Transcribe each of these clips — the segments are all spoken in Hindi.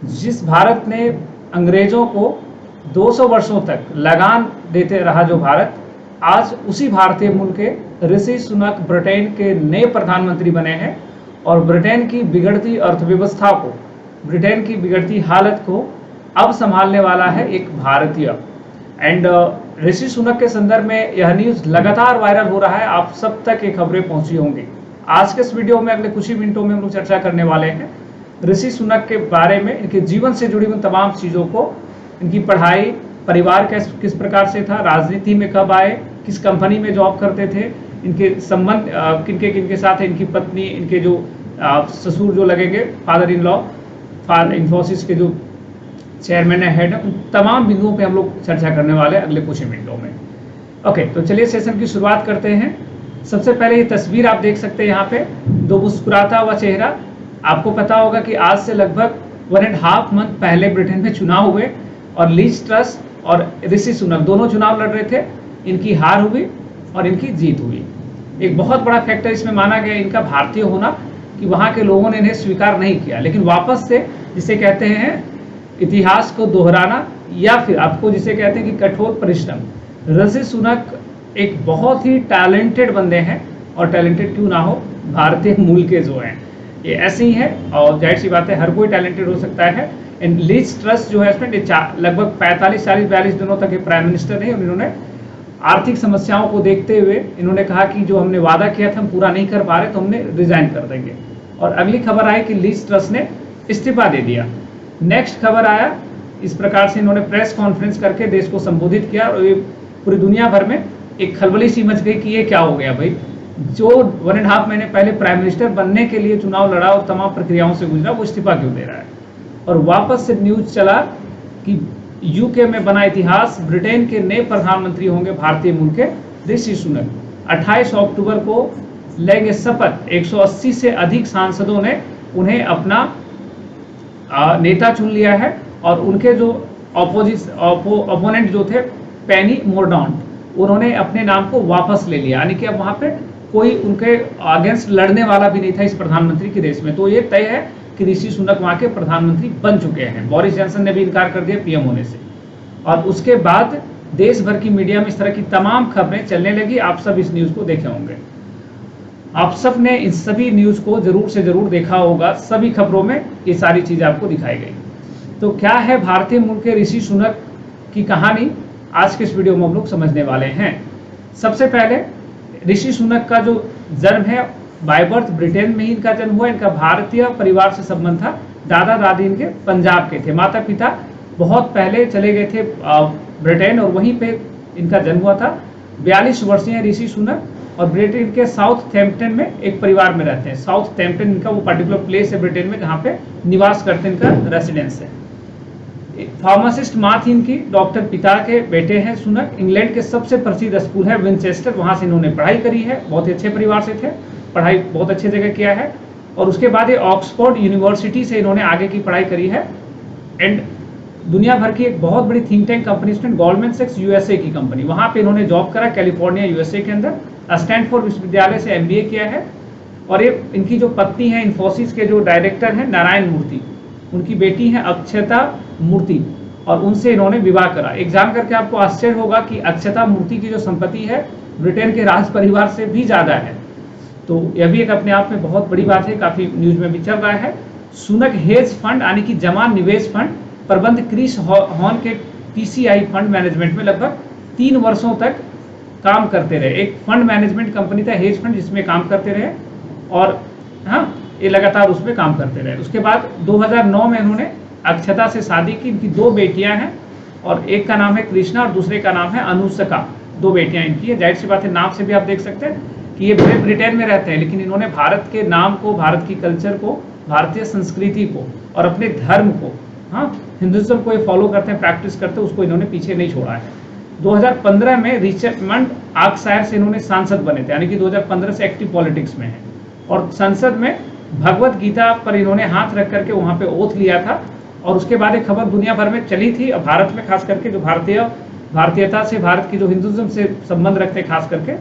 जिस भारत ने अंग्रेजों को 200 वर्षों तक लगान देते रहा, जो भारत, आज उसी भारतीय मूल के ऋषि सुनक ब्रिटेन के नए प्रधानमंत्री बने हैं और ब्रिटेन की बिगड़ती अर्थव्यवस्था को, ब्रिटेन की बिगड़ती हालत को अब संभालने वाला है एक भारतीय। एंड ऋषि सुनक के संदर्भ में यह न्यूज़ लगातार वायरल हो रहा है, आप सब तक ये खबरें पहुंची होंगी। आज के इस वीडियो में अगले कुछ ही मिनटों में हम लोग चर्चा करने वाले हैं ऋषि सुनक के बारे में, इनके जीवन से जुड़ी हुई तमाम चीज़ों को, इनकी पढ़ाई, परिवार किस प्रकार से था, राजनीति में कब आए, किस कंपनी में जॉब करते थे, इनके संबंध किनके किनके साथ है, इनकी पत्नी, इनके जो ससुर जो लगेंगे, फादर इन लॉ, इन्फोसिस के जो चेयरमैन है, हेड है, उन तमाम बिंदुओं पे हम लोग चर्चा करने वाले हैं अगले कुछ ही मिनटों में। ओके, तो चलिए सेशन की शुरुआत करते हैं। सबसे पहले ये तस्वीर आप देख सकते हैं यहाँ पे, दो मुस्कुराता हुआ चेहरा। आपको पता होगा कि आज से लगभग 1.5 मंथ पहले ब्रिटेन में चुनाव हुए और लीज ट्रस और ऋषि सुनक दोनों चुनाव लड़ रहे थे। इनकी हार हुई और इनकी जीत हुई। एक बहुत बड़ा फैक्टर इसमें माना गया इनका भारतीय होना, कि वहाँ के लोगों ने इन्हें स्वीकार नहीं किया, लेकिन वापस से जिसे कहते हैं इतिहास को दोहराना, या फिर आपको जिसे कहते हैं कि कठोर परिश्रम। ऋषि सुनक एक बहुत ही टैलेंटेड बंदे हैं, और टैलेंटेड क्यों ना हो, भारतीय मूल के जो हैं ये ऐसे ही है, और जाहिर सी बात है हर कोई टैलेंटेड हो सकता है। एंड लीज ट्रस्ट जो है इसमें लगभग 45-42 दिनों तक ये प्राइम मिनिस्टर रहे। इन्होंने आर्थिक समस्याओं को देखते हुए इन्होंने कहा कि जो हमने वादा किया था हम पूरा नहीं कर पा रहे, तो हमने रिजाइन कर देंगे। और अगली खबर आई कि लीज ट्रस्ट ने इस्तीफा दे दिया। नेक्स्ट खबर आया, इस प्रकार से इन्होंने प्रेस कॉन्फ्रेंस करके देश को संबोधित किया, और ये पूरी दुनिया भर में एक खलबली सी मच गई कि ये क्या हो गया भाई, जो 1.5 महीने पहले प्राइम मिनिस्टर बनने के लिए चुनाव लड़ा और तमाम प्रक्रियाओं से गुजरा, वो इस्तीफा क्यों दे रहा है। और वापस से न्यूज चला कि यूके में बना इतिहास, ब्रिटेन के नए प्रधानमंत्री होंगे भारतीय मूल के ऋषि सुनक। 28 अक्टूबर को लेंगे शपथ। 180 से अधिक सांसदों ने उन्हें अपना नेता चुन लिया है, और उनके जो ओपोनेंट जो थे पेनी मोरडाउंट, उन्होंने अपने नाम को वापस ले लिया, यानी कि अब वहां पे कोई उनके अगेंस्ट लड़ने वाला भी नहीं था इस प्रधानमंत्री के रेस में। तो ये तय है कि ऋषि सुनक वहां के प्रधानमंत्री बन चुके हैं। बोरिस जॉनसन ने भी इनकार कर दिया पीएम होने से। और उसके बाद देश भर की मीडिया में इस तरह की तमाम खबरें चलने लगी। आप सब इस न्यूज को देखे होंगे, आप सब ने इन सभी न्यूज को जरूर से जरूर देखा होगा। सभी खबरों में ये सारी चीजें आपको दिखाई गई। तो क्या है भारतीय मूल के ऋषि सुनक की कहानी, आज के इस वीडियो में हम लोग समझने वाले हैं। सबसे पहले ऋषि सुनक का जो जन्म है, बाय बर्थ ब्रिटेन में ही इनका जन्म हुआ। इनका भारतीय परिवार से संबंध था, दादा दादी इनके पंजाब के थे, माता पिता बहुत पहले चले गए थे ब्रिटेन, और वहीं पे इनका जन्म हुआ था। 42 वर्षीय ऋषि सुनक, और ब्रिटेन के साउथहैम्पटन में एक परिवार में रहते हैं। साउथहैम्पटन इनका वो पर्टिकुलर प्लेस है ब्रिटेन में जहाँ पे निवास करते हैं, इनका रेसिडेंस है। फार्मासिस्ट माँ थी इनकी, डॉक्टर पिता के बेटे हैं सुनक। इंग्लैंड के सबसे प्रसिद्ध स्कूल है विंचेस्टर, वहाँ से इन्होंने पढ़ाई करी है। बहुत ही अच्छे परिवार से थे, पढ़ाई बहुत अच्छे जगह किया है। और उसके बाद ये ऑक्सफोर्ड यूनिवर्सिटी से इन्होंने आगे की पढ़ाई करी है। एंड दुनिया भर की एक बहुत बड़ी थिंक टैंक कंपनी, गोल्डमैन सैक्स यूएसए की कंपनी, वहाँ पे इन्होंने जॉब करा, कैलिफोर्निया यूएसए के अंदर। स्टैनफोर्ड विश्वविद्यालय से एमबीए किया है। और ये इनकी जो पत्नी है, इन्फोसिस के जो डायरेक्टर हैं नारायण मूर्ति, उनकी बेटी है अक्षता मूर्ति, और उनसे इन्होंने विवाह करा। एक जान करके आपको आश्चर्य होगा कि अक्षता मूर्ति की जो संपत्ति है ब्रिटेन के राज परिवार से भी ज्यादा है। तो यह भी एक अपने आप में बहुत बड़ी बात है, काफी न्यूज में भी चल रहा है। सुनक हेज फंड यानी कि जमा निवेश फंड प्रबंध क्रिस हॉर्न के टीसीआई फंड मैनेजमेंट में लगभग 3 वर्षों तक काम करते रहे। एक फंड मैनेजमेंट कंपनी था, हेज फंड, जिसमें काम करते रहे, और हाँ, ये लगातार उसमें काम करते रहे। उसके बाद 2009 में इन्होंने अक्षता से शादी की। इनकी 2 बेटियां हैं, और एक का नाम है कृष्णा और दूसरे का नाम है अनुष्का। 2 बेटियां इनकी है। जाहिर सी बात है, नाम से भी आप देख सकते हैं कि ये ब्रिटेन में रहते हैं, लेकिन इन्होंने भारत के नाम को, भारत की कल्चर को, भारतीय संस्कृति को और अपने धर्म को, हाँ, हिंदुज्म को ये फॉलो करते हैं, प्रैक्टिस करते हैं, उसको इन्होंने पीछे नहीं छोड़ा है। 2015 में रिचमंड आर्कशायर से इन्होंने सांसद बने थे, यानी कि 2015 से एक्टिव पॉलिटिक्स में है। और संसद में भगवत गीता पर इन्होंने हाथ रख करके वहां पे ओथ लिया था। और उसके बाद एक खबर दुनिया भर में चली थी, भारत में खास करके जो भारतीयता से, भारत की जो हिंदुज्म से संबंध रखते हैं खास करके,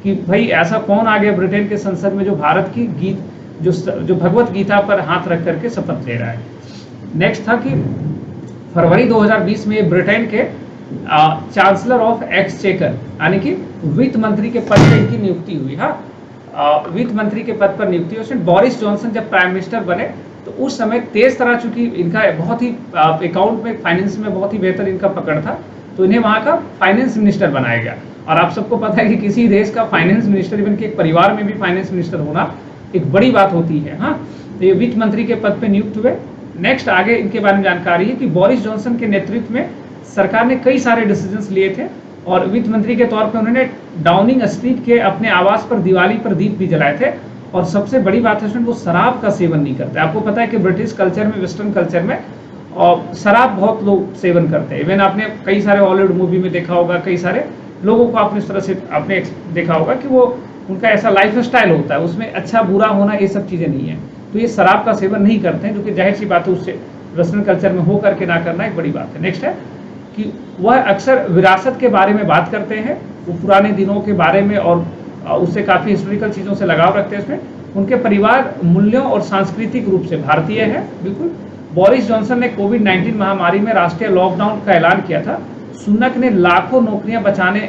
कि भाई ऐसा कौन आ गया ब्रिटेन के संसद में जो भारत की जो भगवत गीता पर हाथ रख करके शपथ ले रहा है। नेक्स्ट था कि फरवरी 2020 में ब्रिटेन के चांसलर ऑफ एक्सचेकर यानी कि वित्त मंत्री के पद पर इनकी नियुक्ति हुई। हाँ, वित्त मंत्री के पद पर नियुक्ति हुई। उसमें बोरिस जॉनसन जब प्राइम मिनिस्टर बने तो उस समय तेज तरह, चूंकि इनका बहुत ही अकाउंट में, फाइनेंस में बहुत ही बेहतर इनका पकड़ था, तो इन्हें वहाँ का फाइनेंस मिनिस्टर बनाया गया। और आप सबको पता है कि किसी देश का फाइनेंस मिनिस्टर, इवन के एक परिवार में भी फाइनेंस मिनिस्टर होना एक बड़ी बात होती है। हाँ, तो ये वित्त मंत्री के पद पे नियुक्त हुए। नेक्स्ट आगे इनके बारे में जानकारी है कि बोरिस जॉनसन के नेतृत्व में सरकार ने कई सारे डिसीजंस लिए थे और वित्त मंत्री के तौर पे उन्होंने डाउनिंग स्ट्रीट के अपने आवास पर दिवाली पर दीप भी जलाए थे। और सबसे बड़ी बात है उसमें, वो शराब का सेवन नहीं करते। आपको पता है कि ब्रिटिश कल्चर में, वेस्टर्न कल्चर में और शराब बहुत लोग सेवन करते हैं। इवन आपने कई सारे हॉलीवुड मूवी में देखा होगा, कई सारे लोगों को आपने इस तरह से आपने देखा होगा कि वो उनका ऐसा लाइफ स्टाइल होता है, उसमें अच्छा बुरा होना ये सब चीज़ें नहीं है। तो ये शराब का सेवन नहीं करते हैं, जो कि जाहिर सी बात है उससे वेस्टर्न कल्चर में हो करके ना करना एक बड़ी बात है। नेक्स्ट है कि वह अक्सर विरासत के बारे में बात करते हैं, वो पुराने दिनों के बारे में और उससे काफ़ी हिस्टोरिकल चीज़ों से लगाव रखते हैं। उसमें उनके परिवार मूल्यों और सांस्कृतिक रूप से भारतीय है। बिल्कुल, बोरिस जॉनसन ने कोविड-19 महामारी में राष्ट्रीय लॉकडाउन का ऐलान किया था। सुनक ने लाखों नौकरियां बचाने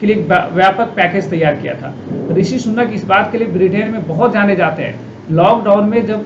के लिए व्यापक पैकेज तैयार किया था। ऋषि सुनक इस बात के लिए ब्रिटेन में बहुत जाने जाते हैं। लॉकडाउन में जब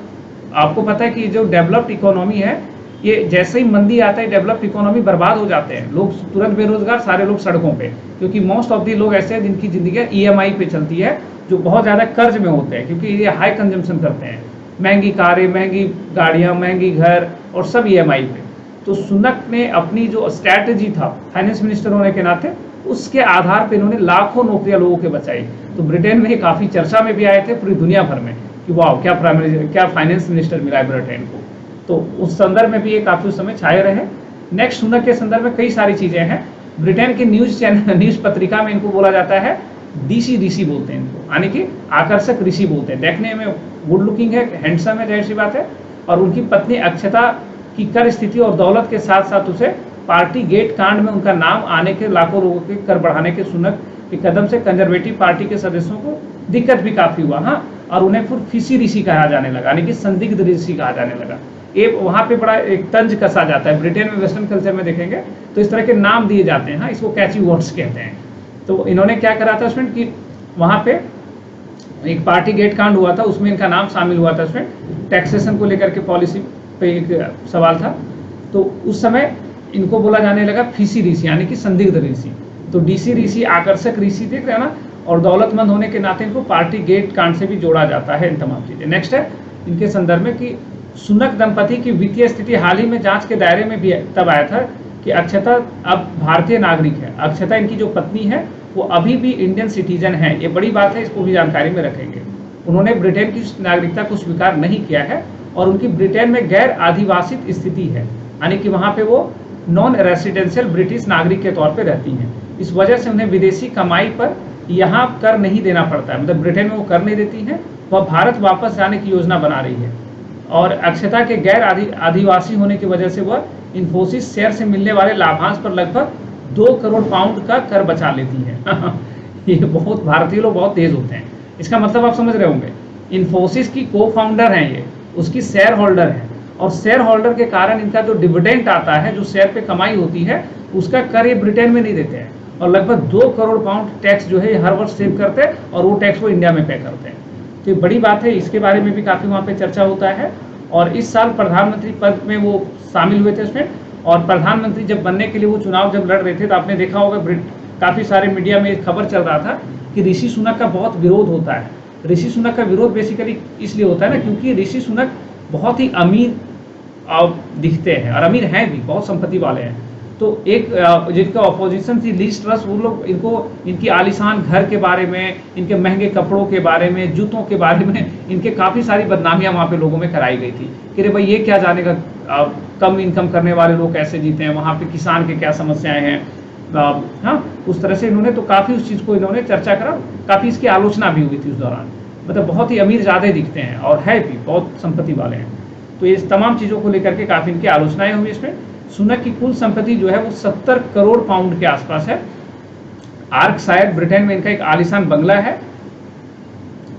आपको पता है कि जो डेवलप्ड इकोनॉमी है, ये जैसे ही मंदी आता है डेवलप्ड इकोनॉमी बर्बाद हो जाते हैं, लोग तुरंत बेरोजगार, सारे लोग सड़कों पे, क्योंकि मोस्ट ऑफ दी लोग ऐसे हैं जिनकी जिंदगी EMI पे चलती है, जो बहुत ज़्यादा कर्ज में होते हैं, क्योंकि ये हाई कंजम्पशन करते हैं, महंगी कारें, महंगी गाड़ियाँ, महंगी घर और सब EMI पे। तो सुनक ने अपनी जो स्ट्रैटेजी था फाइनेंस मिनिस्टर होने के नाते, उसके आधार पर इन्होंने लाखों नौकरियां लोगों के बचाई। तो ब्रिटेन में काफ़ी चर्चा में भी आए थे पूरी दुनिया भर में कि वाह, क्या फाइनेंस मिनिस्टर मिला है ब्रिटेन को। तो उस संदर्भ में भी ये काफ़ी उस समय छाए रहे। नेक्स्ट सुनक के संदर्भ में कई सारी चीज़ें हैं। ब्रिटेन के न्यूज़ चैनल, न्यूज़ पत्रिका में इनको बोला जाता है DC ऋषि बोलते हैं इनको, यानी कि आकर्षक ऋषि बोलते हैं। देखने में गुड लुकिंग है, हैंडसम है, जाहिर सी बात है। और उनकी पत्नी अक्षता की कर स्थिति और दौलत के साथ साथ उसे पार्टी गेट कांड में उनका नाम आने के, लाखों लोगों के कर बढ़ाने के सुनक के कदम से कंजर्वेटिव पार्टी के सदस्यों को दिक्कत भी काफ़ी हुआ। हाँ, और उन्हें फिर फिसी ऋषि कहा जाने लगा, यानी कि संदिग्ध ऋषि कहा जाने लगा। ये वहाँ पे बड़ा एक तंज कसा जाता है। ब्रिटेन में वेस्टर्न कल्चर में देखेंगे तो इस तरह के नाम दिए जाते हैं। हाँ, इसको कैची वर्ड्स कहते हैं। तो इन्होंने क्या करा था उसमें कि वहाँ पे एक पार्टी गेट कांड हुआ था, उसमें इनका नाम शामिल हुआ था। उसमें टैक्सेशन को लेकर के पॉलिसी पे एक सवाल था, तो उस समय इनको बोला जाने लगा फिसी ऋषि, यानी कि संदिग्ध ऋषि। तो DC ऋषि आकर्षक ऋषि, देख रहे हैं ना, और दौलतमंद होने के नाते इनको पार्टी गेट कांड से भी जोड़ा जाता है, इन तमाम चीज़ें। नेक्स्ट है इनके संदर्भ में कि सुनक दंपति की वित्तीय स्थिति हाल ही में जांच के दायरे में भी तब आया था कि अक्षता अब भारतीय नागरिक है। अक्षता इनकी जो पत्नी है वो अभी भी इंडियन सिटीजन है, ये बड़ी बात है, इसको भी जानकारी में रखेंगे। उन्होंने ब्रिटेन की नागरिकता को स्वीकार नहीं किया है और उनकी ब्रिटेन में गैर आदिवासित स्थिति है, यानी कि वहाँ पे वो नॉन रेसिडेंशियल ब्रिटिश नागरिक के तौर पे रहती हैं। इस वजह से उन्हें विदेशी कमाई पर यहाँ कर नहीं देना पड़ता है, मतलब ब्रिटेन में वो कर नहीं देती हैं। वह भारत वापस जाने की योजना बना रही है और अक्षता के गैर आदिवासी होने की वजह से वह इन्फोसिस शेयर से मिलने वाले लाभांश पर लगभग 2 करोड़ पाउंड का कर बचा लेती है। ये बहुत, भारतीय लोग बहुत तेज होते हैं। इसका मतलब आप समझ रहे होंगे, इन्फोसिस की को-फाउंडर हैं ये, उसकी शेयर होल्डर है, और शेयर होल्डर के कारण इनका जो डिविडेंड आता है, जो शेयर पे कमाई होती है, उसका कर ये ब्रिटेन में नहीं देते हैं। और लगभग 2 करोड़ पाउंड टैक्स जो है हर वर्ष सेव करते हैं और वो टैक्स वो इंडिया में पे करते हैं। तो ये बड़ी बात है, इसके बारे में भी काफ़ी वहाँ पे चर्चा होता है। और इस साल प्रधानमंत्री पद में वो शामिल हुए थे उसमें, और प्रधानमंत्री जब बनने के लिए वो चुनाव जब लड़ रहे थे तो आपने देखा होगा काफ़ी सारे मीडिया में खबर चल रहा था कि ऋषि सुनक का बहुत विरोध होता है। ऋषि सुनक का विरोध बेसिकली इसलिए होता है ना, क्योंकि ऋषि सुनक बहुत ही अमीर दिखते हैं और अमीर हैं भी, बहुत संपत्ति वाले हैं। तो एक जिनका अपोजिशन थी लीज ट्रस्ट, वो लोग इनको इनकी आलीशान घर के बारे में, इनके महंगे कपड़ों के बारे में, जूतों के बारे में, इनके काफ़ी सारी बदनामियां वहाँ पे लोगों में कराई गई थी कि रे भाई ये क्या जानेगा कम इनकम करने वाले लोग कैसे जीते हैं, वहाँ पे किसान के क्या समस्याएं हैं। हाँ, उस तरह से इन्होंने तो काफ़ी उस चीज़ को इन्होंने चर्चा करा, काफ़ी इसकी आलोचना भी हुई थी उस दौरान। मतलब बहुत ही अमीर ज़्यादा दिखते हैं और है भी, बहुत संपत्ति वाले हैं। तो ये तमाम चीज़ों को लेकर के काफ़ी इनकी आलोचनाएं हुई। इसमें सुनक की कुल संपत्ति जो है वो 70 करोड़ पाउंड के आसपास है। आर्कशायर ब्रिटेन में इनका एक आलीशान बंगला है।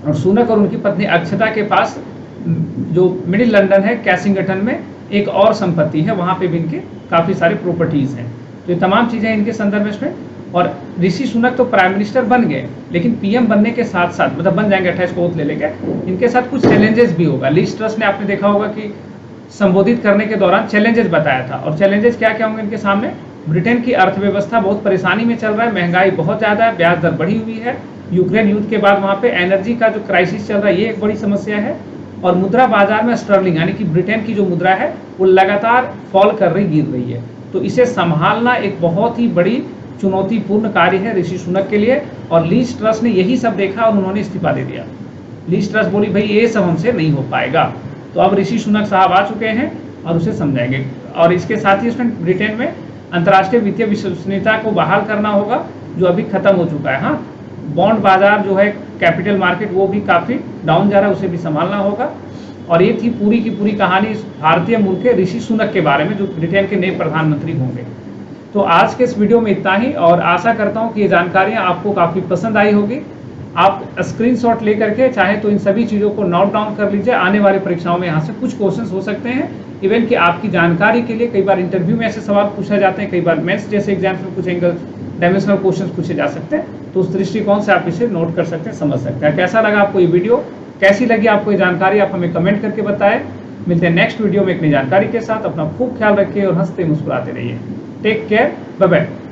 और सुनक और उनकी पत्नी अक्षता के पास जो मिडिल लंदन है, कैसिंगटन में एक और संपत्ति है, वहाँ पे भी इनके काफ़ी सारे प्रॉपर्टीज़ हैं। तो ये तमाम चीज़ें इनके संदर्भ में इसमें। और ऋषि सुनक तो प्राइम मिनिस्टर बन गए, लेकिन पीएम बनने के साथ साथ, मतलब बन जाएंगे 28 को ओथ ले लेके, इनके साथ कुछ चैलेंजेस भी होगा। लीज ट्रस्ट ने आपने देखा होगा कि संबोधित करने के दौरान चैलेंजेस बताया था, और चैलेंजेस क्या क्या होंगे इनके सामने। ब्रिटेन की अर्थव्यवस्था बहुत परेशानी में चल रहा है, महंगाई बहुत ज़्यादा है, ब्याज दर बढ़ी हुई है, यूक्रेन युद्ध के बाद वहाँ पे एनर्जी का जो क्राइसिस चल रहा है, ये एक बड़ी समस्या है। और मुद्रा बाजार में स्टर्लिंग यानी कि ब्रिटेन की जो मुद्रा है वो लगातार फॉल कर रही, गिर रही है। तो इसे संभालना एक बहुत ही बड़ी चुनौतीपूर्ण कार्य है ऋषि सुनक के लिए। और लीज ट्रस्ट ने यही सब देखा और उन्होंने इस्तीफा दे दिया। लीज ट्रस्ट बोली भाई ये सब हमसे नहीं हो पाएगा। तो अब ऋषि सुनक साहब आ चुके हैं और उसे समझाएंगे। और इसके साथ ही उसमें ब्रिटेन में अंतर्राष्ट्रीय वित्तीय विश्वसनीयता को बहाल करना होगा, जो अभी खत्म हो चुका है। हाँ, बॉन्ड बाजार जो है, कैपिटल मार्केट, वो भी काफ़ी डाउन जा रहा है, उसे भी संभालना होगा। और ये थी पूरी की पूरी कहानी इस भारतीय मूल के ऋषि सुनक के बारे में, जो ब्रिटेन के नए प्रधानमंत्री होंगे। तो आज के इस वीडियो में इतना ही, और आशा करता हूँ कि ये जानकारियाँ आपको काफ़ी पसंद आई होगी। आप स्क्रीनशॉट लेकर के चाहे तो इन सभी चीज़ों को नोट डाउन कर लीजिए। आने वाली परीक्षाओं में यहाँ से कुछ क्वेश्चंस हो सकते हैं। इवन कि आपकी जानकारी के लिए कई बार इंटरव्यू में ऐसे सवाल पूछे जाते हैं, कई बार मेंस जैसे एग्जाम्स में कुछ एंगल डायमेंशनल क्वेश्चंस पूछे जा सकते हैं। तो उस दृष्टिकोण से आप इसे नोट कर सकते हैं, समझ सकते हैं। कैसा लगा आपको ये वीडियो, कैसी लगी आपको ये जानकारी, आप हमें कमेंट करके बताएं। मिलते हैं नेक्स्ट वीडियो में एक नई जानकारी के साथ। अपना खूब ख्याल रखिए और हंसते मुस्कुराते रहिए। Take care, bye bye.